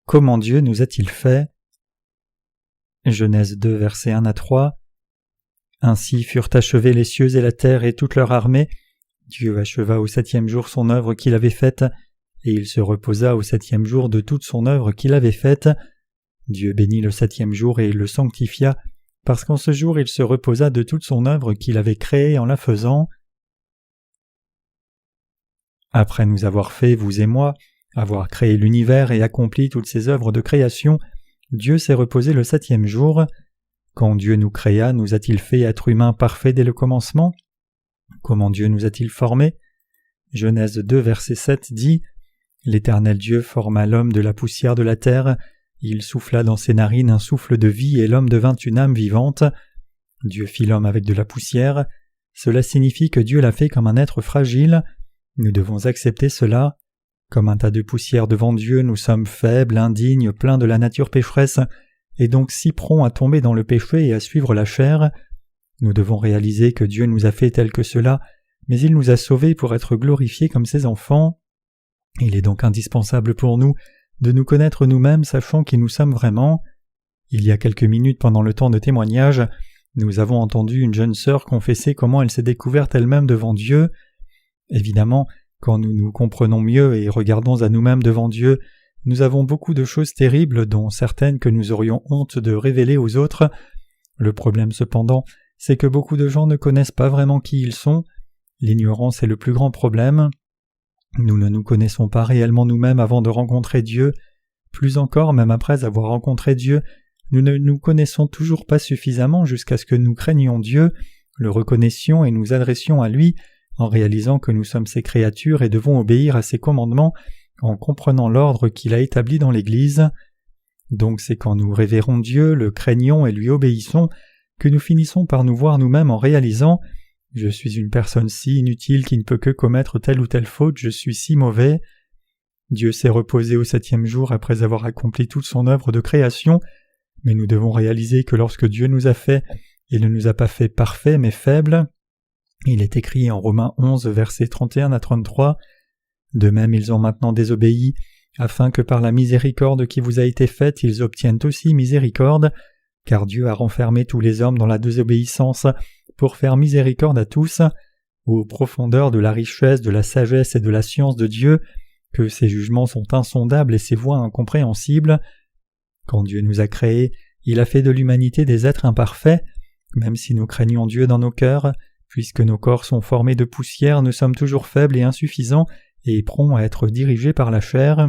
Comment Dieu nous a-t-il fait? Genèse 2, versets 1 à 3. Ainsi furent achevés les cieux et la terre et toute leur armée. Dieu acheva au 7e jour son œuvre qu'il avait faite, et il se reposa au 7e jour de toute son œuvre qu'il avait faite. Dieu bénit le 7e jour et il le sanctifia, parce qu'en ce jour il se reposa de toute son œuvre qu'il avait créée en la faisant. Après nous avoir fait, vous et moi, avoir créé l'univers et accompli toutes ses œuvres de création, Dieu s'est reposé le 7e jour. Quand Dieu nous créa, nous a-t-il fait être humains parfaits dès le commencement? Comment Dieu nous a-t-il formés? Genèse 2, verset 7 dit « L'Éternel Dieu forma l'homme de la poussière de la terre, il souffla dans ses narines un souffle de vie et l'homme devint une âme vivante. Dieu fit l'homme avec de la poussière. Cela signifie que Dieu l'a fait comme un être fragile. Nous devons accepter cela. Comme un tas de poussière devant Dieu, nous sommes faibles, indignes, pleins de la nature pécheresse, et donc si prompts à tomber dans le péché et à suivre la chair. Nous devons réaliser que Dieu nous a fait tels que cela, mais il nous a sauvés pour être glorifiés comme ses enfants. Il est donc indispensable pour nous de nous connaître nous-mêmes, sachant qui nous sommes vraiment. Il y a quelques minutes pendant le temps de témoignage, nous avons entendu une jeune sœur confesser comment elle s'est découverte elle-même devant Dieu. Évidemment, quand nous nous comprenons mieux et regardons à nous-mêmes devant Dieu, nous avons beaucoup de choses terribles dont certaines que nous aurions honte de révéler aux autres. Le problème cependant, c'est que beaucoup de gens ne connaissent pas vraiment qui ils sont. L'ignorance est le plus grand problème. Nous ne nous connaissons pas réellement nous-mêmes avant de rencontrer Dieu. Plus encore, même après avoir rencontré Dieu, nous ne nous connaissons toujours pas suffisamment jusqu'à ce que nous craignions Dieu, le reconnaissions et nous adressions à lui, en réalisant que nous sommes ses créatures et devons obéir à ses commandements en comprenant l'ordre qu'il a établi dans l'Église. Donc c'est quand nous révérons Dieu, le craignons et lui obéissons que nous finissons par nous voir nous-mêmes en réalisant « Je suis une personne si inutile qui ne peut que commettre telle ou telle faute, je suis si mauvais ». Dieu s'est reposé au 7e jour après avoir accompli toute son œuvre de création, mais nous devons réaliser que lorsque Dieu nous a fait, il ne nous a pas fait parfaits mais faibles. Il est écrit en Romains 11, versets 31 à 33, « De même ils ont maintenant désobéi, afin que par la miséricorde qui vous a été faite, ils obtiennent aussi miséricorde, car Dieu a renfermé tous les hommes dans la désobéissance pour faire miséricorde à tous, aux profondeurs de la richesse, de la sagesse et de la science de Dieu, que ses jugements sont insondables et ses voies incompréhensibles. Quand Dieu nous a créés, il a fait de l'humanité des êtres imparfaits, même si nous craignons Dieu dans nos cœurs. Puisque nos corps sont formés de poussière, nous sommes toujours faibles et insuffisants et prompts à être dirigés par la chair.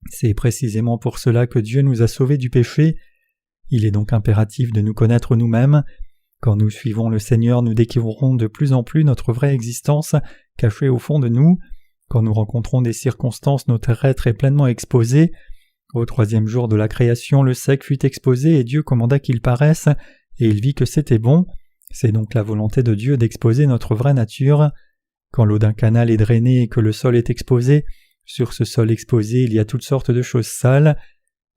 C'est précisément pour cela que Dieu nous a sauvés du péché. Il est donc impératif de nous connaître nous-mêmes. Quand nous suivons le Seigneur, nous découvrons de plus en plus notre vraie existence cachée au fond de nous. Quand nous rencontrons des circonstances, notre être est pleinement exposé. Au 3e jour de la création, le sec fut exposé et Dieu commanda qu'il paraisse, et il vit que c'était bon. C'est donc la volonté de Dieu d'exposer notre vraie nature. Quand l'eau d'un canal est drainée et que le sol est exposé, sur ce sol exposé il y a toutes sortes de choses sales.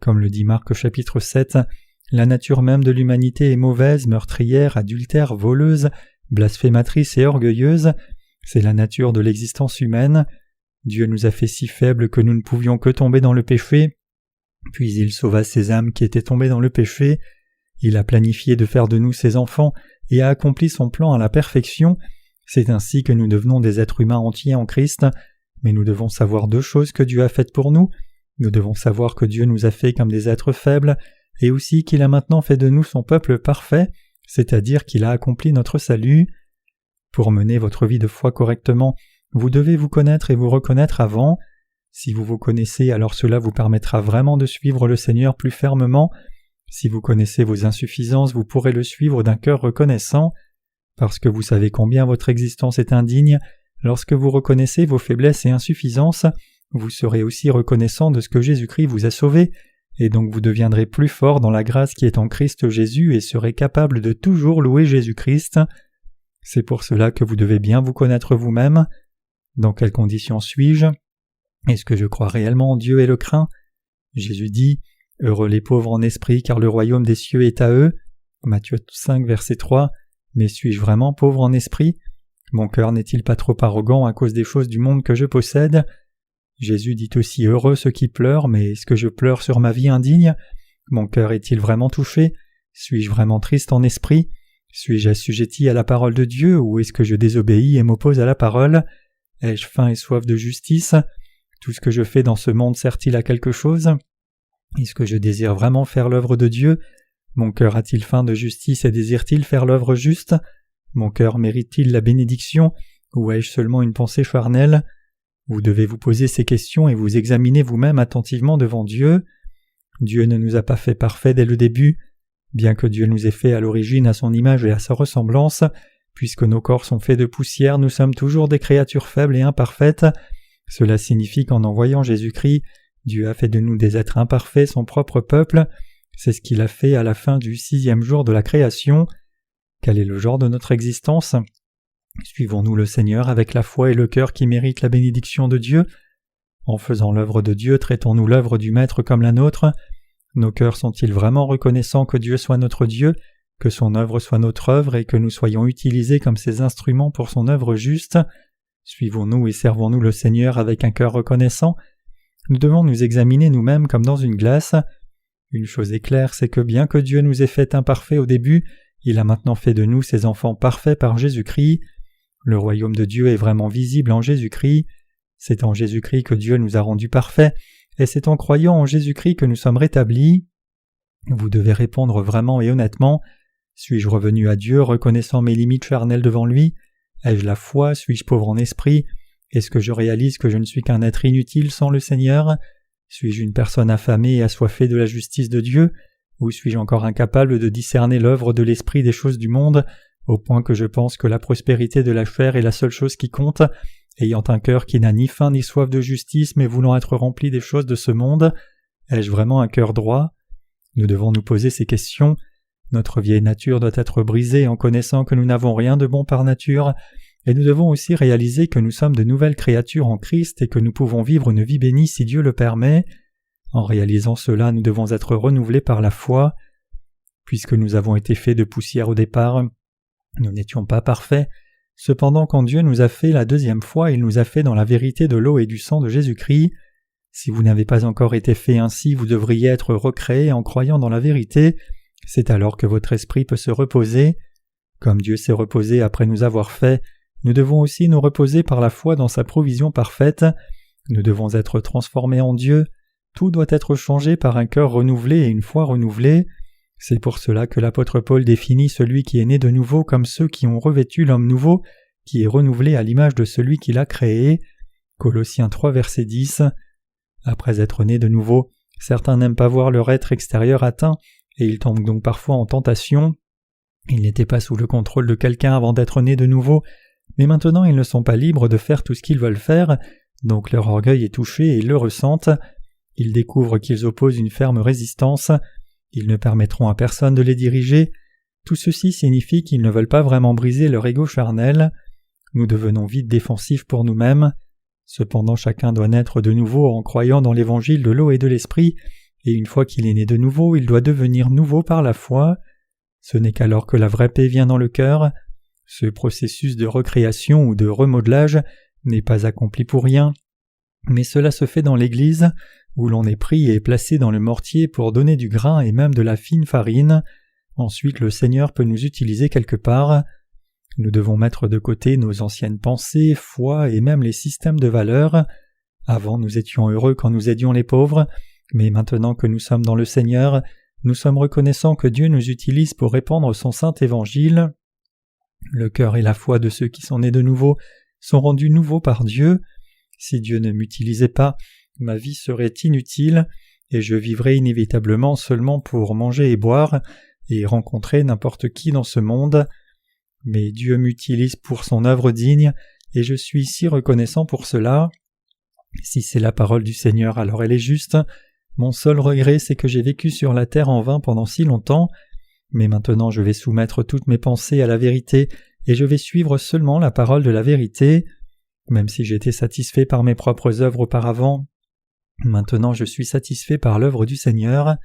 Comme le dit Marc chapitre 7, la nature même de l'humanité est mauvaise, meurtrière, adultère, voleuse, blasphématrice et orgueilleuse. C'est la nature de l'existence humaine. Dieu nous a fait si faibles que nous ne pouvions que tomber dans le péché. Puis il sauva ces âmes qui étaient tombées dans le péché. Il a planifié de faire de nous ses enfants et a accompli son plan à la perfection. C'est ainsi que nous devenons des êtres humains entiers en Christ. Mais nous devons savoir deux choses que Dieu a faites pour nous. Nous devons savoir que Dieu nous a fait comme des êtres faibles, et aussi qu'il a maintenant fait de nous son peuple parfait, c'est-à-dire qu'il a accompli notre salut. Pour mener votre vie de foi correctement, vous devez vous connaître et vous reconnaître avant. Si vous vous connaissez, alors cela vous permettra vraiment de suivre le Seigneur plus fermement. Si vous connaissez vos insuffisances, vous pourrez le suivre d'un cœur reconnaissant. Parce que vous savez combien votre existence est indigne, lorsque vous reconnaissez vos faiblesses et insuffisances, vous serez aussi reconnaissant de ce que Jésus-Christ vous a sauvé, et donc vous deviendrez plus fort dans la grâce qui est en Christ Jésus et serez capable de toujours louer Jésus-Christ. C'est pour cela que vous devez bien vous connaître vous-même. Dans quelles conditions suis-je? Est-ce que je crois réellement en Dieu et le crains? Jésus dit « Heureux les pauvres en esprit, car le royaume des cieux est à eux. » Matthieu 5, verset 3. Mais suis-je vraiment pauvre en esprit? Mon cœur n'est-il pas trop arrogant à cause des choses du monde que je possède? Jésus dit aussi « Heureux ceux qui pleurent, mais est-ce que je pleure sur ma vie indigne ? Mon cœur est-il vraiment touché ? Suis-je vraiment triste en esprit ? Suis-je assujetti à la parole de Dieu, ou est-ce que je désobéis et m'oppose à la parole ? Ai-je faim et soif de justice ? Tout ce que je fais dans ce monde sert-il à quelque chose ? Est-ce que je désire vraiment faire l'œuvre de Dieu ? Mon cœur a-t-il faim de justice et désire-t-il faire l'œuvre juste ? Mon cœur mérite-t-il la bénédiction, ou ai-je seulement une pensée charnelle ? Vous devez vous poser ces questions et vous examiner vous-même attentivement devant Dieu. Dieu ne nous a pas fait parfaits dès le début. Bien que Dieu nous ait fait à l'origine à son image et à sa ressemblance, puisque nos corps sont faits de poussière, nous sommes toujours des créatures faibles et imparfaites. Cela signifie qu'en envoyant Jésus-Christ, Dieu a fait de nous des êtres imparfaits, son propre peuple. C'est ce qu'il a fait à la fin du 6e jour de la création. Quel est le genre de notre existence ? Suivons-nous le Seigneur avec la foi et le cœur qui méritent la bénédiction de Dieu ? En faisant l'œuvre de Dieu, traitons-nous l'œuvre du Maître comme la nôtre ? Nos cœurs sont-ils vraiment reconnaissants que Dieu soit notre Dieu, que son œuvre soit notre œuvre et que nous soyons utilisés comme ses instruments pour son œuvre juste ? Suivons-nous et servons-nous le Seigneur avec un cœur reconnaissant ? Nous devons nous examiner nous-mêmes comme dans une glace. Une chose est claire, c'est que bien que Dieu nous ait fait imparfaits au début, il a maintenant fait de nous ses enfants parfaits par Jésus-Christ. Le royaume de Dieu est vraiment visible en Jésus-Christ. C'est en Jésus-Christ que Dieu nous a rendus parfaits, et c'est en croyant en Jésus-Christ que nous sommes rétablis. Vous devez répondre vraiment et honnêtement. Suis-je revenu à Dieu, reconnaissant mes limites charnelles devant lui ? Ai-je la foi ? Suis-je pauvre en esprit ? Est-ce que je réalise que je ne suis qu'un être inutile sans le Seigneur ? Suis-je une personne affamée et assoiffée de la justice de Dieu ? Ou suis-je encore incapable de discerner l'œuvre de l'esprit des choses du monde, au point que je pense que la prospérité de la chair est la seule chose qui compte, ayant un cœur qui n'a ni faim ni soif de justice, mais voulant être rempli des choses de ce monde ? Ai-je vraiment un cœur droit ? Nous devons nous poser ces questions. Notre vieille nature doit être brisée en connaissant que nous n'avons rien de bon par nature, et nous devons aussi réaliser que nous sommes de nouvelles créatures en Christ et que nous pouvons vivre une vie bénie si Dieu le permet. En réalisant cela, nous devons être renouvelés par la foi. Puisque nous avons été faits de poussière au départ, nous n'étions pas parfaits. Cependant, quand Dieu nous a fait la deuxième fois, il nous a fait dans la vérité de l'eau et du sang de Jésus-Christ. Si vous n'avez pas encore été fait ainsi, vous devriez être recréés en croyant dans la vérité. C'est alors que votre esprit peut se reposer. Comme Dieu s'est reposé après nous avoir fait, nous devons aussi nous reposer par la foi dans sa provision parfaite. Nous devons être transformés en Dieu. Tout doit être changé par un cœur renouvelé et une foi renouvelée. C'est pour cela que l'apôtre Paul définit celui qui est né de nouveau comme ceux qui ont revêtu l'homme nouveau, qui est renouvelé à l'image de celui qui l'a créé. Colossiens 3, verset 10. Après être nés de nouveau, certains n'aiment pas voir leur être extérieur atteint, et ils tombent donc parfois en tentation. Ils n'étaient pas sous le contrôle de quelqu'un avant d'être nés de nouveau, mais maintenant ils ne sont pas libres de faire tout ce qu'ils veulent faire, donc leur orgueil est touché et ils le ressentent. Ils découvrent qu'ils opposent une ferme résistance. Ils ne permettront à personne de les diriger. Tout ceci signifie qu'ils ne veulent pas vraiment briser leur ego charnel. Nous devenons vite défensifs pour nous-mêmes. Cependant, chacun doit naître de nouveau en croyant dans l'évangile de l'eau et de l'esprit, et une fois qu'il est né de nouveau, il doit devenir nouveau par la foi. Ce n'est qu'alors que la vraie paix vient dans le cœur. Ce processus de recréation ou de remodelage n'est pas accompli pour rien, mais cela se fait dans l'Église, où l'on est pris et placé dans le mortier pour donner du grain et même de la fine farine. Ensuite, le Seigneur peut nous utiliser quelque part. Nous devons mettre de côté nos anciennes pensées, foi et même les systèmes de valeurs. Avant, nous étions heureux quand nous aidions les pauvres, mais maintenant que nous sommes dans le Seigneur, nous sommes reconnaissants que Dieu nous utilise pour répandre son saint évangile. Le cœur et la foi de ceux qui sont nés de nouveau sont rendus nouveaux par Dieu. Si Dieu ne m'utilisait pas, ma vie serait inutile et je vivrais inévitablement seulement pour manger et boire et rencontrer n'importe qui dans ce monde. Mais Dieu m'utilise pour son œuvre digne et je suis si reconnaissant pour cela. Si c'est la parole du Seigneur, alors elle est juste. Mon seul regret, c'est que j'ai vécu sur la terre en vain pendant si longtemps, mais maintenant je vais soumettre toutes mes pensées à la vérité et je vais suivre seulement la parole de la vérité. Même si j'étais satisfait par mes propres œuvres auparavant, maintenant je suis satisfait par l'œuvre du Seigneur.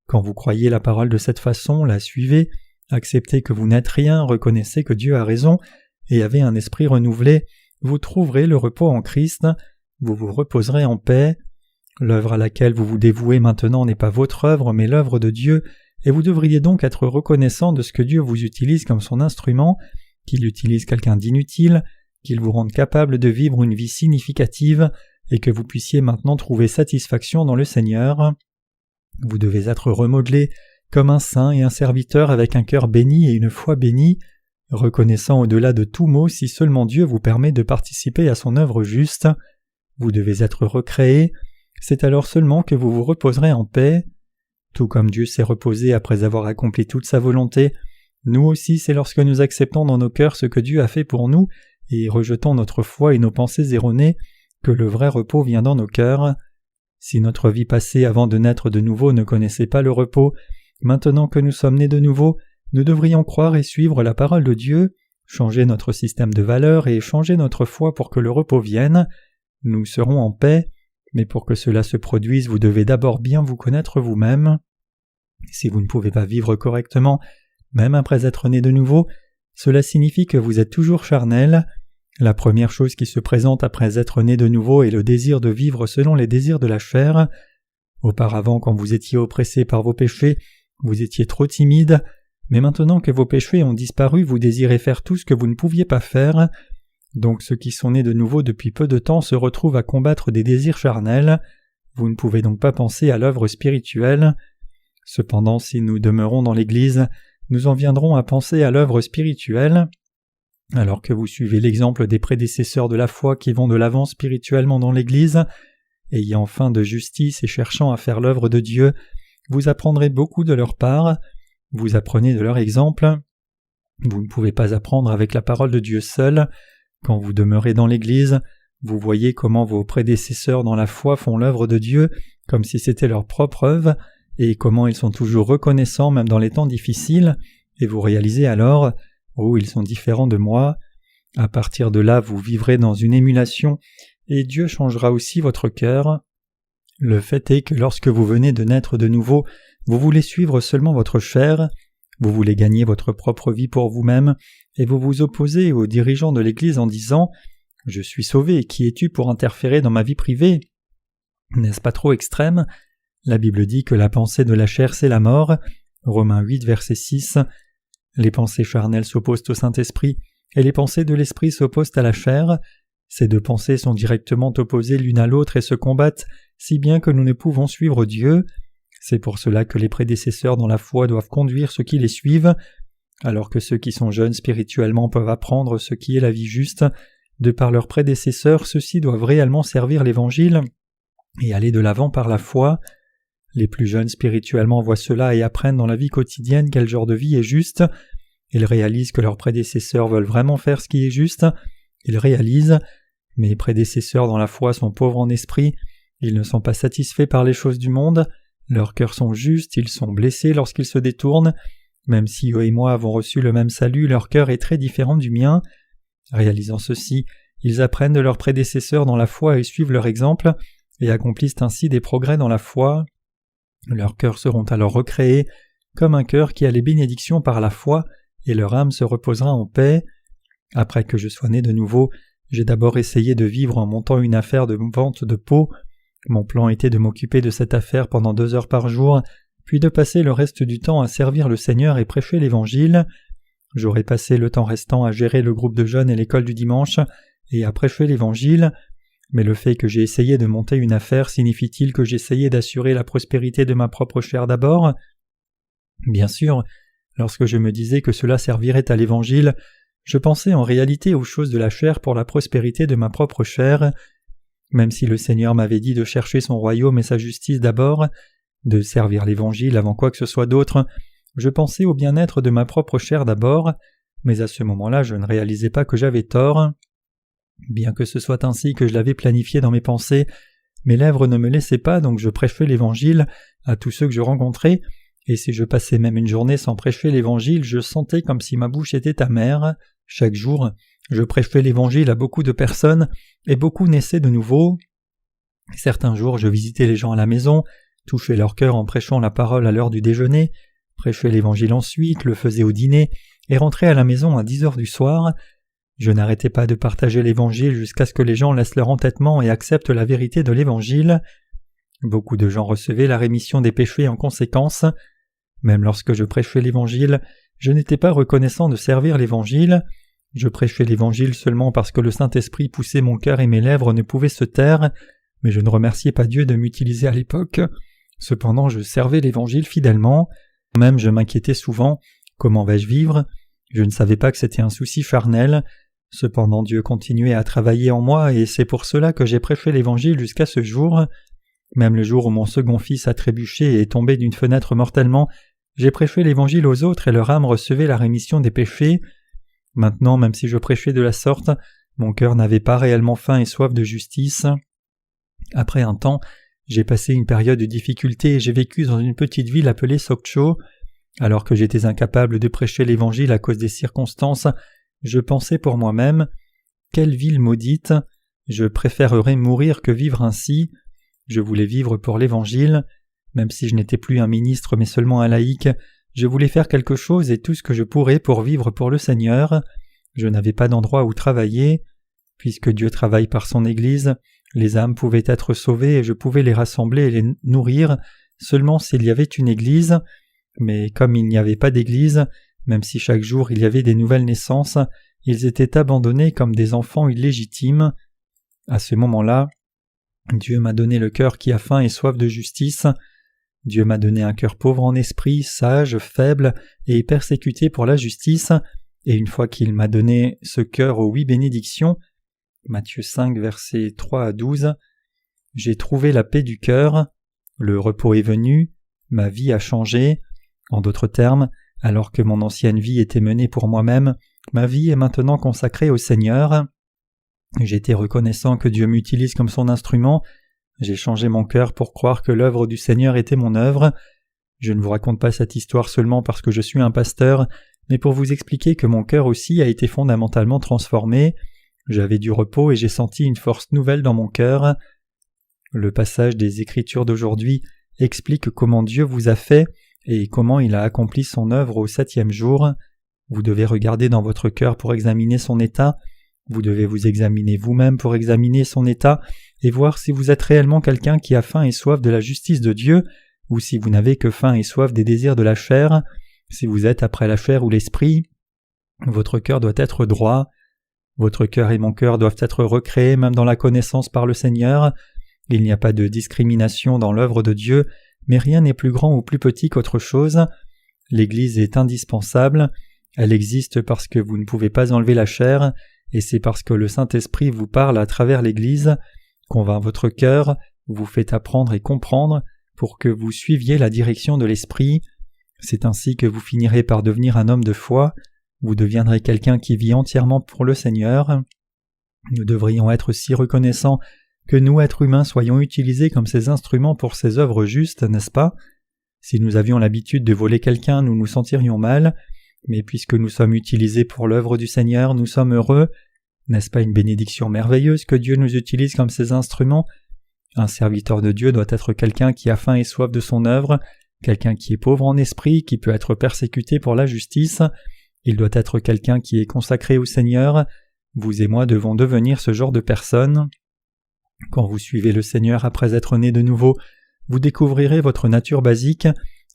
Quand vous croyez la parole de cette façon, la suivez, acceptez que vous n'êtes rien, reconnaissez que Dieu a raison et avez un esprit renouvelé, vous trouverez le repos en Christ. vous vous reposerez en paix. L'œuvre à laquelle vous vous dévouez maintenant n'est pas votre œuvre, mais l'œuvre de Dieu, et vous devriez donc être reconnaissant de ce que Dieu vous utilise comme son instrument, qu'il utilise quelqu'un d'inutile, qu'il vous rende capable de vivre une vie significative, et que vous puissiez maintenant trouver satisfaction dans le Seigneur. Vous devez être remodelé comme un saint et un serviteur avec un cœur béni et une foi bénie, reconnaissant au-delà de tout mot si seulement Dieu vous permet de participer à son œuvre juste. Vous devez être recréé, c'est alors seulement que vous vous reposerez en paix. Tout comme Dieu s'est reposé après avoir accompli toute sa volonté, nous aussi c'est lorsque nous acceptons dans nos cœurs ce que Dieu a fait pour nous et rejetons notre foi et nos pensées erronées que le vrai repos vient dans nos cœurs. Si notre vie passée avant de naître de nouveau ne connaissait pas le repos, maintenant que nous sommes nés de nouveau, nous devrions croire et suivre la parole de Dieu, changer notre système de valeurs et changer notre foi pour que le repos vienne. Nous serons en paix, mais pour que cela se produise, vous devez d'abord bien vous connaître vous-même. Si vous ne pouvez pas vivre correctement, même après être né de nouveau, cela signifie que vous êtes toujours charnel. La première chose qui se présente après être né de nouveau est le désir de vivre selon les désirs de la chair. Auparavant, quand vous étiez oppressé par vos péchés, vous étiez trop timide, mais maintenant que vos péchés ont disparu, vous désirez faire tout ce que vous ne pouviez pas faire. Donc ceux qui sont nés de nouveau depuis peu de temps se retrouvent à combattre des désirs charnels. Vous ne pouvez donc pas penser à l'œuvre spirituelle. Cependant, si nous demeurons dans l'Église, nous en viendrons à penser à l'œuvre spirituelle. Alors que vous suivez l'exemple des prédécesseurs de la foi qui vont de l'avant spirituellement dans l'Église, ayant faim de justice et cherchant à faire l'œuvre de Dieu, vous apprendrez beaucoup de leur part, vous apprenez de leur exemple. Vous ne pouvez pas apprendre avec la parole de Dieu seul. Quand vous demeurez dans l'Église, vous voyez comment vos prédécesseurs dans la foi font l'œuvre de Dieu comme si c'était leur propre œuvre, et comment ils sont toujours reconnaissants même dans les temps difficiles, et vous réalisez alors « Oh, ils sont différents de moi ». À partir de là, vous vivrez dans une émulation, et Dieu changera aussi votre cœur. Le fait est que lorsque vous venez de naître de nouveau, vous voulez suivre seulement votre chair, vous voulez gagner votre propre vie pour vous-même, et vous vous opposez aux dirigeants de l'Église en disant « Je suis sauvé, qui es-tu pour interférer dans ma vie privée ?» N'est-ce pas trop extrême ? La Bible dit que la pensée de la chair c'est la mort. Romains 8, verset 6. Les pensées charnelles s'opposent au Saint-Esprit, et les pensées de l'Esprit s'opposent à la chair. Ces deux pensées sont directement opposées l'une à l'autre et se combattent, si bien que nous ne pouvons suivre Dieu. C'est pour cela que les prédécesseurs dans la foi doivent conduire ceux qui les suivent, alors que ceux qui sont jeunes spirituellement peuvent apprendre ce qui est la vie juste. De par leurs prédécesseurs, ceux-ci doivent réellement servir l'Évangile et aller de l'avant par la foi. Les plus jeunes spirituellement voient cela et apprennent dans la vie quotidienne quel genre de vie est juste. Ils réalisent que leurs prédécesseurs veulent vraiment faire ce qui est juste. Ils réalisent, mes prédécesseurs dans la foi sont pauvres en esprit, ils ne sont pas satisfaits par les choses du monde, leurs cœurs sont justes, ils sont blessés lorsqu'ils se détournent. Même si eux et moi avons reçu le même salut, leur cœur est très différent du mien. Réalisant ceci, ils apprennent de leurs prédécesseurs dans la foi et suivent leur exemple, et accomplissent ainsi des progrès dans la foi. Leurs cœurs seront alors recréés, comme un cœur qui a les bénédictions par la foi, et leur âme se reposera en paix. Après que je sois né de nouveau, j'ai d'abord essayé de vivre en montant une affaire de vente de peau. Mon plan était de m'occuper de cette affaire pendant 2 heures par jour, puis de passer le reste du temps à servir le Seigneur et prêcher l'Évangile. J'aurais passé le temps restant à gérer le groupe de jeunes et l'école du dimanche, et à prêcher l'Évangile. Mais le fait que j'ai essayé de monter une affaire signifie-t-il que j'essayais d'assurer la prospérité de ma propre chair d'abord ? Bien sûr, lorsque je me disais que cela servirait à l'Évangile, je pensais en réalité aux choses de la chair pour la prospérité de ma propre chair. Même si le Seigneur m'avait dit de chercher son royaume et sa justice d'abord, de servir l'Évangile avant quoi que ce soit d'autre, je pensais au bien-être de ma propre chair d'abord, mais à ce moment-là je ne réalisais pas que j'avais tort. Bien que ce soit ainsi que je l'avais planifié dans mes pensées, mes lèvres ne me laissaient pas, donc je prêchais l'Évangile à tous ceux que je rencontrais, et si je passais même une journée sans prêcher l'Évangile, je sentais comme si ma bouche était amère. Chaque jour, je prêchais l'Évangile à beaucoup de personnes, et beaucoup naissaient de nouveau. Certains jours, je visitais les gens à la maison, touchais leur cœur en prêchant la parole à l'heure du déjeuner, prêchais l'Évangile ensuite, le faisais au dîner, et rentrais à la maison à 10 heures du soir. Je n'arrêtais pas de partager l'Évangile jusqu'à ce que les gens laissent leur entêtement et acceptent la vérité de l'Évangile. Beaucoup de gens recevaient la rémission des péchés en conséquence. Même lorsque je prêchais l'Évangile, je n'étais pas reconnaissant de servir l'Évangile. Je prêchais l'Évangile seulement parce que le Saint-Esprit poussait mon cœur et mes lèvres ne pouvaient se taire, mais je ne remerciais pas Dieu de m'utiliser à l'époque. Cependant, je servais l'Évangile fidèlement. Même je m'inquiétais souvent. Comment vais-je vivre ? Je ne savais pas que c'était un souci charnel. Cependant, Dieu continuait à travailler en moi et c'est pour cela que j'ai prêché l'Évangile jusqu'à ce jour. Même le jour où mon second fils a trébuché et est tombé d'une fenêtre mortellement, j'ai prêché l'Évangile aux autres et leur âme recevait la rémission des péchés. Maintenant, même si je prêchais de la sorte, mon cœur n'avait pas réellement faim et soif de justice. Après un temps, j'ai passé une période de difficulté et j'ai vécu dans une petite ville appelée Sokcho. Alors que j'étais incapable de prêcher l'Évangile à cause des circonstances, je pensais pour moi-même « Quelle ville maudite ! Je préférerais mourir que vivre ainsi !» Je voulais vivre pour l'Évangile. Même si je n'étais plus un ministre mais seulement un laïc, je voulais faire quelque chose et tout ce que je pourrais pour vivre pour le Seigneur. Je n'avais pas d'endroit où travailler. Puisque Dieu travaille par son Église, les âmes pouvaient être sauvées et je pouvais les rassembler et les nourrir seulement s'il y avait une Église. Mais comme il n'y avait pas d'Église, même si chaque jour il y avait des nouvelles naissances, ils étaient abandonnés comme des enfants illégitimes. À ce moment-là, Dieu m'a donné le cœur qui a faim et soif de justice. Dieu m'a donné un cœur pauvre en esprit, sage, faible et persécuté pour la justice, et une fois qu'il m'a donné ce cœur aux 8 bénédictions, Matthieu 5, versets 3 à 12, j'ai trouvé la paix du cœur, le repos est venu, ma vie a changé. En d'autres termes, alors que mon ancienne vie était menée pour moi-même, ma vie est maintenant consacrée au Seigneur. J'étais reconnaissant que Dieu m'utilise comme son instrument. J'ai changé mon cœur pour croire que l'œuvre du Seigneur était mon œuvre. Je ne vous raconte pas cette histoire seulement parce que je suis un pasteur, mais pour vous expliquer que mon cœur aussi a été fondamentalement transformé. J'avais du repos et j'ai senti une force nouvelle dans mon cœur. Le passage des Écritures d'aujourd'hui explique comment Dieu vous a fait et comment il a accompli son œuvre au 7e jour. Vous devez regarder dans votre cœur pour examiner son état. Vous devez vous examiner vous-même pour examiner son état et voir si vous êtes réellement quelqu'un qui a faim et soif de la justice de Dieu, ou si vous n'avez que faim et soif des désirs de la chair. Si vous êtes après la chair ou l'esprit, votre cœur doit être droit. Votre cœur et mon cœur doivent être recréés même dans la connaissance par le Seigneur. Il n'y a pas de discrimination dans l'œuvre de Dieu, mais rien n'est plus grand ou plus petit qu'autre chose. L'Église est indispensable. Elle existe parce que vous ne pouvez pas enlever la chair, et c'est parce que le Saint-Esprit vous parle à travers l'Église, convainc votre cœur, vous fait apprendre et comprendre pour que vous suiviez la direction de l'Esprit. C'est ainsi que vous finirez par devenir un homme de foi. Vous deviendrez quelqu'un qui vit entièrement pour le Seigneur. Nous devrions être si reconnaissants que nous, êtres humains, soyons utilisés comme ses instruments pour ses œuvres justes, n'est-ce pas ? Si nous avions l'habitude de voler quelqu'un, nous nous sentirions mal, mais puisque nous sommes utilisés pour l'œuvre du Seigneur, nous sommes heureux. N'est-ce pas une bénédiction merveilleuse que Dieu nous utilise comme ses instruments ? Un serviteur de Dieu doit être quelqu'un qui a faim et soif de son œuvre, quelqu'un qui est pauvre en esprit, qui peut être persécuté pour la justice. Il doit être quelqu'un qui est consacré au Seigneur. Vous et moi devons devenir ce genre de personne. Quand vous suivez le Seigneur après être né de nouveau, vous découvrirez votre nature basique,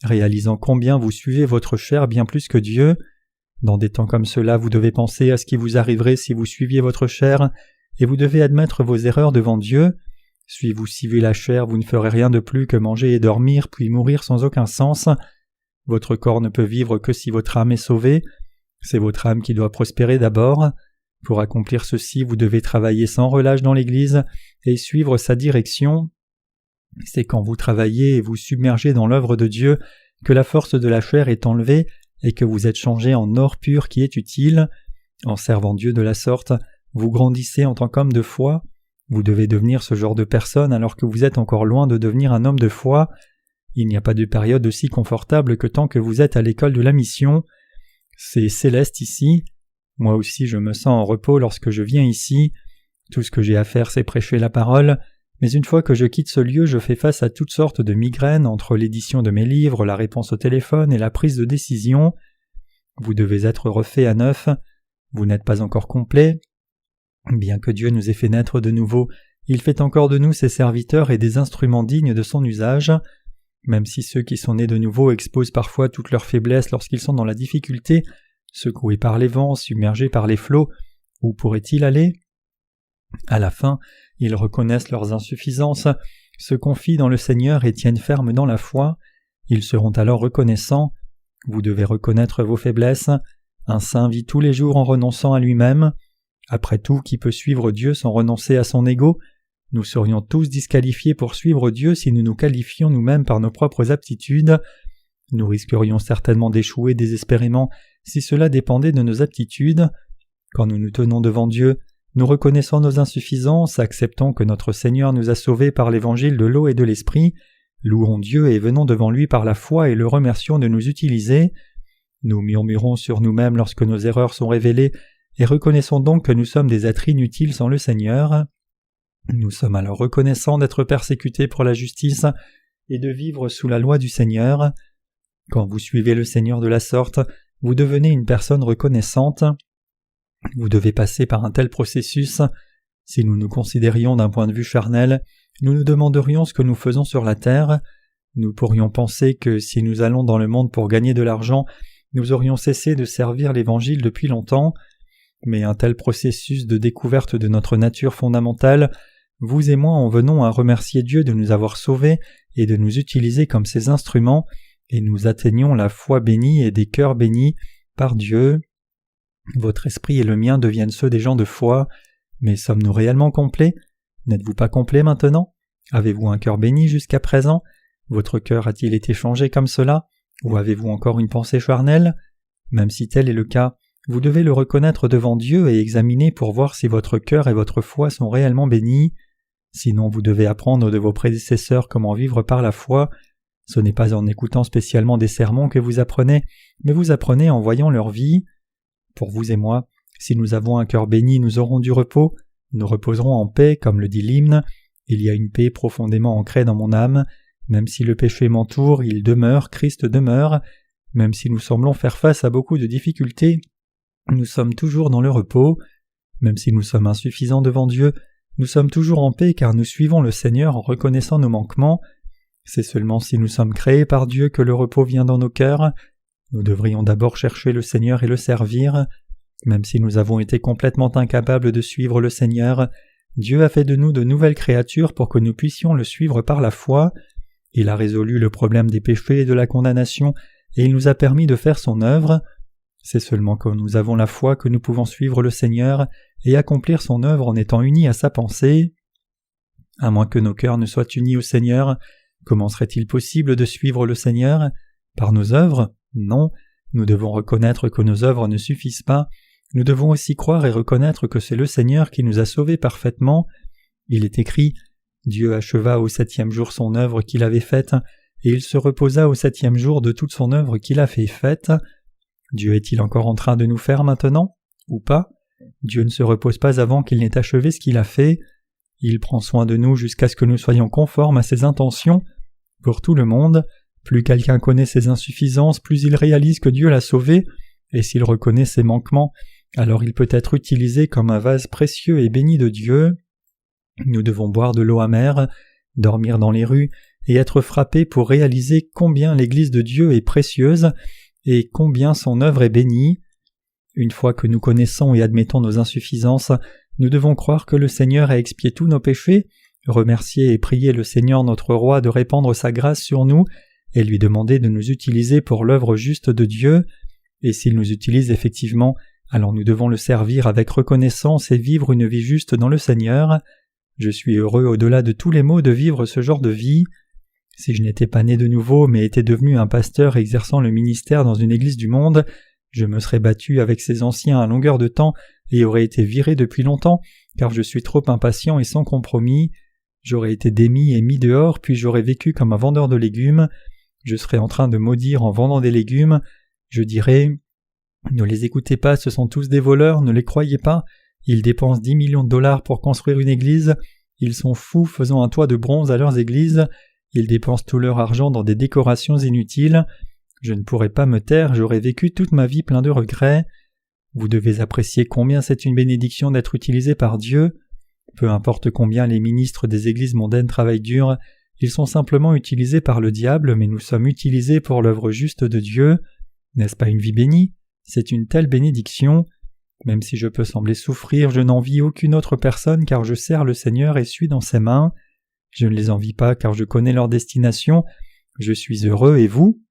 réalisant combien vous suivez votre chair bien plus que Dieu. Dans des temps comme cela, vous devez penser à ce qui vous arriverait si vous suiviez votre chair, et vous devez admettre vos erreurs devant Dieu. Si vous suivez la chair, vous ne ferez rien de plus que manger et dormir, puis mourir sans aucun sens. Votre corps ne peut vivre que si votre âme est sauvée. C'est votre âme qui doit prospérer d'abord. Pour accomplir ceci, vous devez travailler sans relâche dans l'Église et suivre sa direction. C'est quand vous travaillez et vous submergez dans l'œuvre de Dieu que la force de la chair est enlevée et que vous êtes changé en or pur qui est utile. En servant Dieu de la sorte, vous grandissez en tant qu'homme de foi. Vous devez devenir ce genre de personne alors que vous êtes encore loin de devenir un homme de foi. Il n'y a pas de période aussi confortable que tant que vous êtes à l'école de la mission. C'est céleste ici. Moi aussi je me sens en repos lorsque je viens ici. Tout ce que j'ai à faire c'est prêcher la parole, mais une fois que je quitte ce lieu je fais face à toutes sortes de migraines entre l'édition de mes livres, la réponse au téléphone et la prise de décision. Vous devez être refait à neuf. Vous n'êtes pas encore complet. Bien que Dieu nous ait fait naître de nouveau, il fait encore de nous ses serviteurs et des instruments dignes de son usage. Même si ceux qui sont nés de nouveau exposent parfois toutes leurs faiblesses lorsqu'ils sont dans la difficulté, secoués par les vents, submergés par les flots, où pourraient-ils aller ? À la fin, ils reconnaissent leurs insuffisances, se confient dans le Seigneur et tiennent ferme dans la foi. Ils seront alors reconnaissants. Vous devez reconnaître vos faiblesses. Un saint vit tous les jours en renonçant à lui-même. Après tout, qui peut suivre Dieu sans renoncer à son ego ? Nous serions tous disqualifiés pour suivre Dieu si nous nous qualifions nous-mêmes par nos propres aptitudes. Nous risquerions certainement d'échouer désespérément si cela dépendait de nos aptitudes. Quand nous nous tenons devant Dieu, nous reconnaissons nos insuffisances, acceptons que notre Seigneur nous a sauvés par l'évangile de l'eau et de l'esprit, louons Dieu et venons devant lui par la foi et le remercions de nous utiliser. Nous murmurons sur nous-mêmes lorsque nos erreurs sont révélées et reconnaissons donc que nous sommes des êtres inutiles sans le Seigneur. Nous sommes alors reconnaissants d'être persécutés pour la justice et de vivre sous la loi du Seigneur. Quand vous suivez le Seigneur de la sorte, vous devenez une personne reconnaissante. Vous devez passer par un tel processus. Si nous nous considérions d'un point de vue charnel, nous nous demanderions ce que nous faisons sur la terre. Nous pourrions penser que si nous allons dans le monde pour gagner de l'argent, nous aurions cessé de servir l'Évangile depuis longtemps. Mais un tel processus de découverte de notre nature fondamentale, vous et moi en venons à remercier Dieu de nous avoir sauvés et de nous utiliser comme ses instruments, et nous atteignons la foi bénie et des cœurs bénis par Dieu. Votre esprit et le mien deviennent ceux des gens de foi, mais sommes-nous réellement complets ? N'êtes-vous pas complet maintenant ? Avez-vous un cœur béni jusqu'à présent ? Votre cœur a-t-il été changé comme cela ? Ou avez-vous encore une pensée charnelle ? Même si tel est le cas, vous devez le reconnaître devant Dieu et examiner pour voir si votre cœur et votre foi sont réellement bénis. Sinon vous devez apprendre de vos prédécesseurs comment vivre par la foi. Ce n'est pas en écoutant spécialement des sermons que vous apprenez, mais vous apprenez en voyant leur vie. Pour vous et moi, si nous avons un cœur béni, nous aurons du repos, nous reposerons en paix, comme le dit l'hymne. Il y a une paix profondément ancrée dans mon âme. Même si le péché m'entoure, il demeure, Christ demeure. Même si nous semblons faire face à beaucoup de difficultés, nous sommes toujours dans le repos. Même si nous sommes insuffisants devant Dieu, nous sommes toujours en paix car nous suivons le Seigneur en reconnaissant nos manquements. C'est seulement si nous sommes créés par Dieu que le repos vient dans nos cœurs. Nous devrions d'abord chercher le Seigneur et le servir. Même si nous avons été complètement incapables de suivre le Seigneur, Dieu a fait de nous de nouvelles créatures pour que nous puissions le suivre par la foi. Il a résolu le problème des péchés et de la condamnation, et il nous a permis de faire son œuvre. C'est seulement quand nous avons la foi que nous pouvons suivre le Seigneur et accomplir son œuvre en étant unis à sa pensée. À moins que nos cœurs ne soient unis au Seigneur, comment serait-il possible de suivre le Seigneur ? Par nos œuvres ? Non. Nous devons reconnaître que nos œuvres ne suffisent pas. Nous devons aussi croire et reconnaître que c'est le Seigneur qui nous a sauvés parfaitement. Il est écrit « Dieu acheva au 7e jour son œuvre qu'il avait faite, et il se reposa au 7e jour de toute son œuvre qu'il a fait faite. » Dieu est-il encore en train de nous faire maintenant ? Ou pas ? Dieu ne se repose pas avant qu'il n'ait achevé ce qu'il a fait. Il prend soin de nous jusqu'à ce que nous soyons conformes à ses intentions. Pour tout le monde, plus quelqu'un connaît ses insuffisances, plus il réalise que Dieu l'a sauvé, et s'il reconnaît ses manquements, alors il peut être utilisé comme un vase précieux et béni de Dieu. Nous devons boire de l'eau amère, dormir dans les rues, et être frappés pour réaliser combien l'Église de Dieu est précieuse et combien son œuvre est bénie. Une fois que nous connaissons et admettons nos insuffisances, nous devons croire que le Seigneur a expié tous nos péchés, remercier et prier le Seigneur notre Roi de répandre sa grâce sur nous et lui demander de nous utiliser pour l'œuvre juste de Dieu. Et s'il nous utilise effectivement, alors nous devons le servir avec reconnaissance et vivre une vie juste dans le Seigneur. Je suis heureux au-delà de tous les maux de vivre ce genre de vie. Si je n'étais pas né de nouveau mais étais devenu un pasteur exerçant le ministère dans une église du monde, je me serais battu avec ces anciens à longueur de temps et aurais été viré depuis longtemps, car je suis trop impatient et sans compromis. J'aurais été démis et mis dehors, puis j'aurais vécu comme un vendeur de légumes. Je serais en train de maudire en vendant des légumes. Je dirais « Ne les écoutez pas, ce sont tous des voleurs, ne les croyez pas. Ils dépensent 10 millions de dollars pour construire une église. Ils sont fous faisant un toit de bronze à leurs églises. Ils dépensent tout leur argent dans des décorations inutiles. Je ne pourrais pas me taire, j'aurais vécu toute ma vie plein de regrets. » Vous devez apprécier combien c'est une bénédiction d'être utilisé par Dieu. Peu importe combien les ministres des églises mondaines travaillent dur, ils sont simplement utilisés par le diable, mais nous sommes utilisés pour l'œuvre juste de Dieu. N'est-ce pas une vie bénie? C'est une telle bénédiction. Même si je peux sembler souffrir, je n'envie aucune autre personne car je sers le Seigneur et suis dans ses mains. Je ne les envie pas car je connais leur destination. Je suis heureux et vous?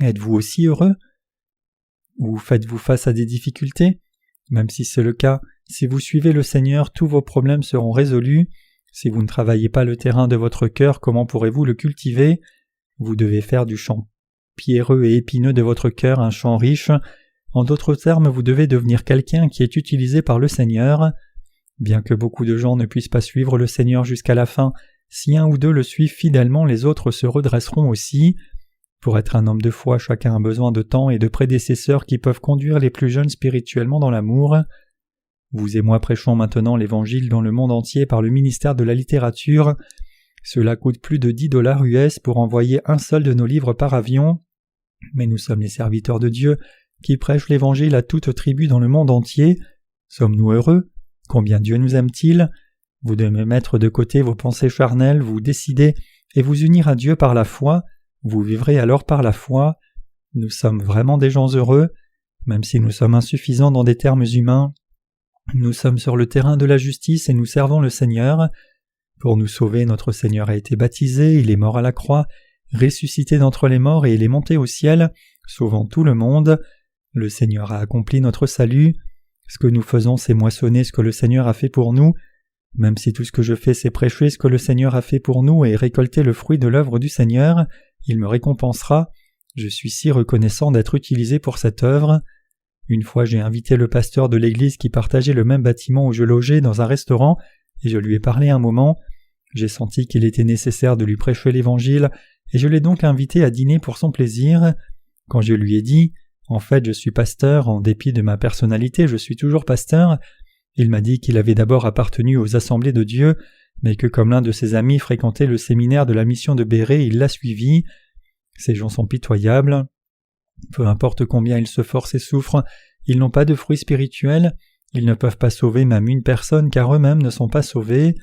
Êtes-vous aussi heureux? Ou faites-vous face à des difficultés? Même si c'est le cas, si vous suivez le Seigneur, tous vos problèmes seront résolus. Si vous ne travaillez pas le terrain de votre cœur, comment pourrez-vous le cultiver? Vous devez faire du champ pierreux et épineux de votre cœur un champ riche. En d'autres termes, vous devez devenir quelqu'un qui est utilisé par le Seigneur. Bien que beaucoup de gens ne puissent pas suivre le Seigneur jusqu'à la fin, si un ou deux le suivent fidèlement, les autres se redresseront aussi. Pour être un homme de foi, chacun a besoin de temps et de prédécesseurs qui peuvent conduire les plus jeunes spirituellement dans l'amour. Vous et moi prêchons maintenant l'Évangile dans le monde entier par le ministère de la littérature. Cela coûte plus de $10 US pour envoyer un seul de nos livres par avion. Mais nous sommes les serviteurs de Dieu qui prêchent l'Évangile à toute tribu dans le monde entier. Sommes-nous heureux? Combien Dieu nous aime-t-il? Vous devez mettre de côté vos pensées charnelles, vous décider et vous unir à Dieu par la foi. Vous vivrez alors par la foi. Nous sommes vraiment des gens heureux, même si nous sommes insuffisants dans des termes humains. Nous sommes sur le terrain de la justice et nous servons le Seigneur. Pour nous sauver, notre Seigneur a été baptisé, il est mort à la croix, ressuscité d'entre les morts et il est monté au ciel, sauvant tout le monde. Le Seigneur a accompli notre salut. Ce que nous faisons, c'est moissonner ce que le Seigneur a fait pour nous. Même si tout ce que je fais, c'est prêcher ce que le Seigneur a fait pour nous et récolter le fruit de l'œuvre du Seigneur, il me récompensera. Je suis si reconnaissant d'être utilisé pour cette œuvre. Une fois, j'ai invité le pasteur de l'église qui partageait le même bâtiment où je logeais dans un restaurant et je lui ai parlé un moment. J'ai senti qu'il était nécessaire de lui prêcher l'Évangile et je l'ai donc invité à dîner pour son plaisir. Quand je lui ai dit « En fait, je suis pasteur, en dépit de ma personnalité, je suis toujours pasteur », il m'a dit qu'il avait d'abord appartenu aux assemblées de Dieu, mais que comme l'un de ses amis fréquentait le séminaire de la mission de Béret, il l'a suivi. Ces gens sont pitoyables. Peu importe combien ils se forcent et souffrent, ils n'ont pas de fruits spirituels, ils ne peuvent pas sauver même une personne car eux-mêmes ne sont pas sauvés.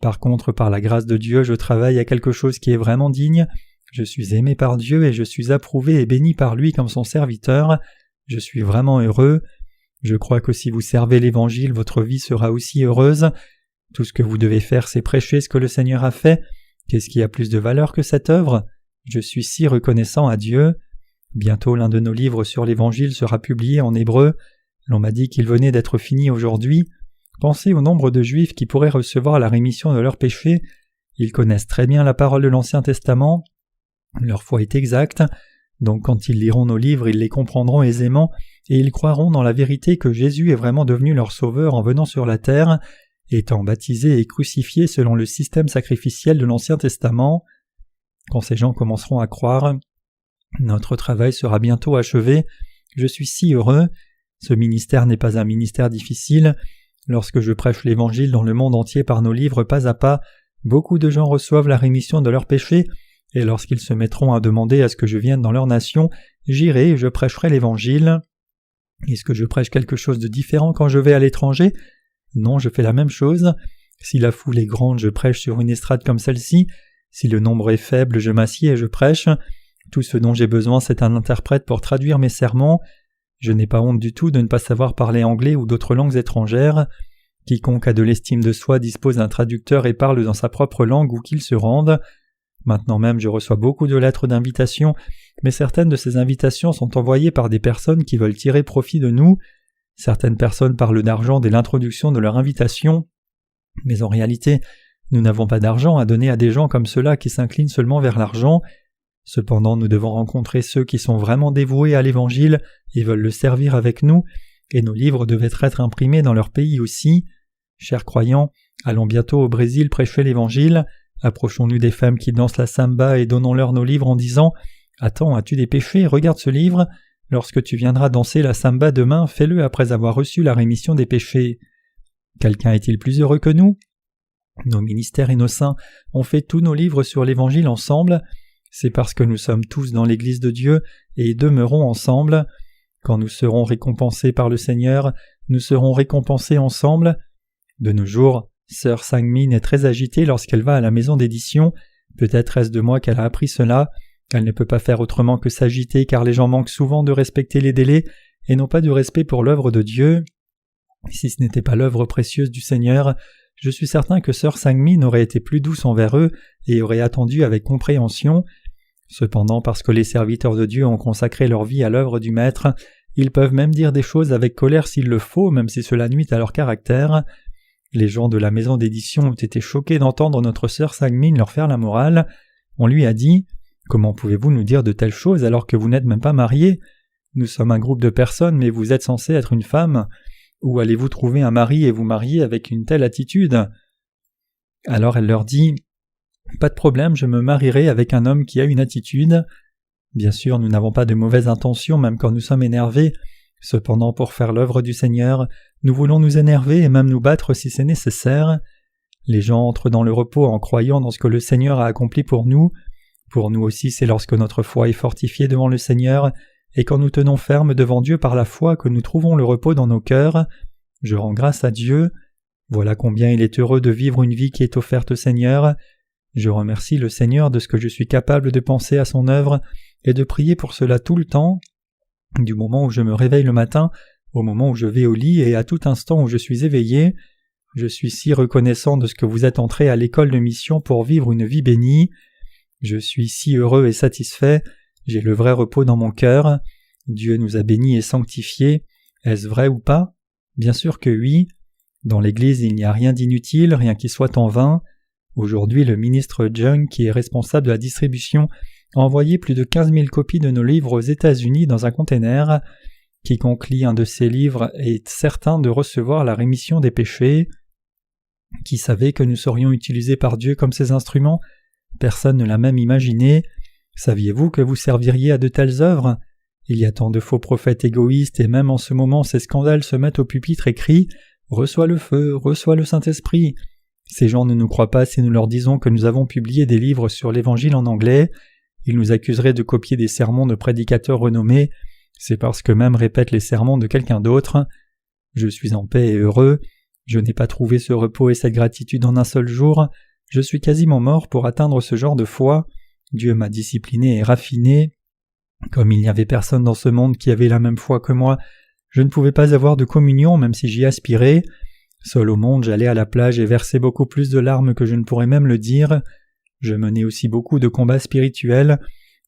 Par contre, par la grâce de Dieu, je travaille à quelque chose qui est vraiment digne, je suis aimé par Dieu et je suis approuvé et béni par lui comme son serviteur, je suis vraiment heureux. Je crois que si vous servez l'Évangile, votre vie sera aussi heureuse. Tout ce que vous devez faire, c'est prêcher ce que le Seigneur a fait. Qu'est-ce qui a plus de valeur que cette œuvre? Je suis si reconnaissant à Dieu. Bientôt, l'un de nos livres sur l'Évangile sera publié en hébreu. L'on m'a dit qu'il venait d'être fini aujourd'hui. Pensez au nombre de Juifs qui pourraient recevoir la rémission de leurs péchés. Ils connaissent très bien la parole de l'Ancien Testament. Leur foi est exacte. Donc quand ils liront nos livres, ils les comprendront aisément et ils croiront dans la vérité que Jésus est vraiment devenu leur sauveur en venant sur la terre, étant baptisé et crucifié selon le système sacrificiel de l'Ancien Testament. Quand ces gens commenceront à croire, notre travail sera bientôt achevé. Je suis si heureux. Ce ministère n'est pas un ministère difficile. Lorsque je prêche l'Évangile dans le monde entier par nos livres pas à pas, beaucoup de gens reçoivent la rémission de leurs péchés, et lorsqu'ils se mettront à demander à ce que je vienne dans leur nation, j'irai et je prêcherai l'Évangile. Est-ce que je prêche quelque chose de différent quand je vais à l'étranger? Non, je fais la même chose. Si la foule est grande, je prêche sur une estrade comme celle-ci. Si le nombre est faible, je m'assieds et je prêche. Tout ce dont j'ai besoin, c'est un interprète pour traduire mes sermons. Je n'ai pas honte du tout de ne pas savoir parler anglais ou d'autres langues étrangères. Quiconque a de l'estime de soi dispose d'un traducteur et parle dans sa propre langue où qu'il se rende. Maintenant même, je reçois beaucoup de lettres d'invitation, mais certaines de ces invitations sont envoyées par des personnes qui veulent tirer profit de nous. Certaines personnes parlent d'argent dès l'introduction de leur invitation, mais en réalité, nous n'avons pas d'argent à donner à des gens comme ceux-là qui s'inclinent seulement vers l'argent. Cependant, nous devons rencontrer ceux qui sont vraiment dévoués à l'Évangile et veulent le servir avec nous, et nos livres devaient être imprimés dans leur pays aussi. Chers croyants, allons bientôt au Brésil prêcher l'Évangile. Approchons-nous des femmes qui dansent la samba et donnons-leur nos livres en disant « Attends, as-tu des péchés? Regarde ce livre. Lorsque tu viendras danser la samba demain, fais-le après avoir reçu la rémission des péchés. » Quelqu'un est-il plus heureux que nous? Nos ministères et nos saints ont fait tous nos livres sur l'Évangile ensemble. C'est parce que nous sommes tous dans l'Église de Dieu et demeurons ensemble. Quand nous serons récompensés par le Seigneur, nous serons récompensés ensemble. De nos jours, sœur Sang-min est très agitée lorsqu'elle va à la maison d'édition. Peut-être est-ce de moi qu'elle a appris cela. Elle ne peut pas faire autrement que s'agiter car les gens manquent souvent de respecter les délais et n'ont pas de respect pour l'œuvre de Dieu. Si ce n'était pas l'œuvre précieuse du Seigneur, je suis certain que sœur Sang-min aurait été plus douce envers eux et aurait attendu avec compréhension. Cependant, parce que les serviteurs de Dieu ont consacré leur vie à l'œuvre du Maître, ils peuvent même dire des choses avec colère s'il le faut, même si cela nuit à leur caractère. Les gens de la maison d'édition ont été choqués d'entendre notre sœur Sang-min leur faire la morale. On lui a dit « Comment pouvez-vous nous dire de telles choses alors que vous n'êtes même pas mariés ? Nous sommes un groupe de personnes, mais vous êtes censé être une femme. Où allez-vous trouver un mari et vous marier avec une telle attitude ?» Alors elle leur dit « Pas de problème, je me marierai avec un homme qui a une attitude. » Bien sûr, nous n'avons pas de mauvaises intentions même quand nous sommes énervés. Cependant, pour faire l'œuvre du Seigneur, nous voulons nous énerver et même nous battre si c'est nécessaire. Les gens entrent dans le repos en croyant dans ce que le Seigneur a accompli pour nous. Pour nous aussi, c'est lorsque notre foi est fortifiée devant le Seigneur et quand nous tenons ferme devant Dieu par la foi que nous trouvons le repos dans nos cœurs. Je rends grâce à Dieu. Voilà combien il est heureux de vivre une vie qui est offerte au Seigneur. Je remercie le Seigneur de ce que je suis capable de penser à son œuvre et de prier pour cela tout le temps, du moment où je me réveille le matin, au moment où je vais au lit et à tout instant où je suis éveillé. Je suis si reconnaissant de ce que vous êtes entrés à l'école de mission pour vivre une vie bénie. Je suis si heureux et satisfait, j'ai le vrai repos dans mon cœur. Dieu nous a bénis et sanctifiés. Est-ce vrai ou pas ? Bien sûr que oui. Dans l'Église, il n'y a rien d'inutile, rien qui soit en vain. Aujourd'hui, le ministre Jung, qui est responsable de la distribution, a envoyé plus de 15 000 copies de nos livres aux États-Unis dans un container. Quiconque lit un de ces livres est certain de recevoir la rémission des péchés. Qui savait que nous serions utilisés par Dieu comme ses instruments ? Personne ne l'a même imaginé. Saviez-vous que vous serviriez à de telles œuvres ? Il y a tant de faux prophètes égoïstes et même en ce moment ces scandales se mettent au pupitre et crient « Reçois le feu, reçois le Saint-Esprit ». Ces gens ne nous croient pas si nous leur disons que nous avons publié des livres sur l'Évangile en anglais. Ils nous accuseraient de copier des sermons de prédicateurs renommés. C'est parce qu'eux-mêmes répètent les sermons de quelqu'un d'autre. Je suis en paix et heureux. Je n'ai pas trouvé ce repos et cette gratitude en un seul jour. Je suis quasiment mort pour atteindre ce genre de foi. Dieu m'a discipliné et raffiné. Comme il n'y avait personne dans ce monde qui avait la même foi que moi, je ne pouvais pas avoir de communion même si j'y aspirais. Seul au monde, j'allais à la plage et versais beaucoup plus de larmes que je ne pourrais même le dire. Je menais aussi beaucoup de combats spirituels.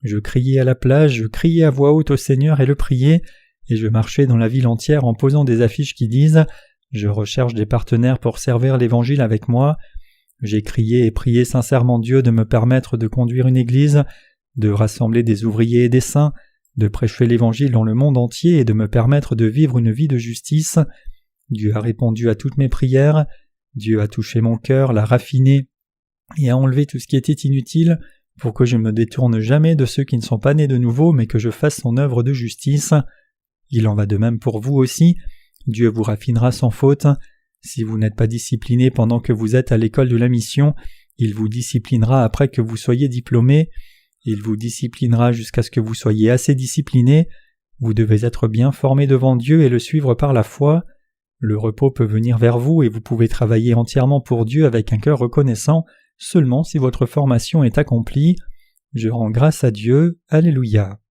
Je criais à la plage, je criais à voix haute au Seigneur et le priais, et je marchais dans la ville entière en posant des affiches qui disent « Je recherche des partenaires pour servir l'Évangile avec moi ». J'ai crié et prié sincèrement Dieu de me permettre de conduire une église, de rassembler des ouvriers et des saints, de prêcher l'Évangile dans le monde entier et de me permettre de vivre une vie de justice. Dieu a répondu à toutes mes prières, Dieu a touché mon cœur, l'a raffiné et a enlevé tout ce qui était inutile pour que je ne me détourne jamais de ceux qui ne sont pas nés de nouveau mais que je fasse son œuvre de justice. Il en va de même pour vous aussi. Dieu vous raffinera sans faute. Si vous n'êtes pas discipliné pendant que vous êtes à l'école de la mission, il vous disciplinera après que vous soyez diplômé. Il vous disciplinera jusqu'à ce que vous soyez assez discipliné. Vous devez être bien formé devant Dieu et le suivre par la foi. Le repos peut venir vers vous et vous pouvez travailler entièrement pour Dieu avec un cœur reconnaissant seulement si votre formation est accomplie. Je rends grâce à Dieu. Alléluia.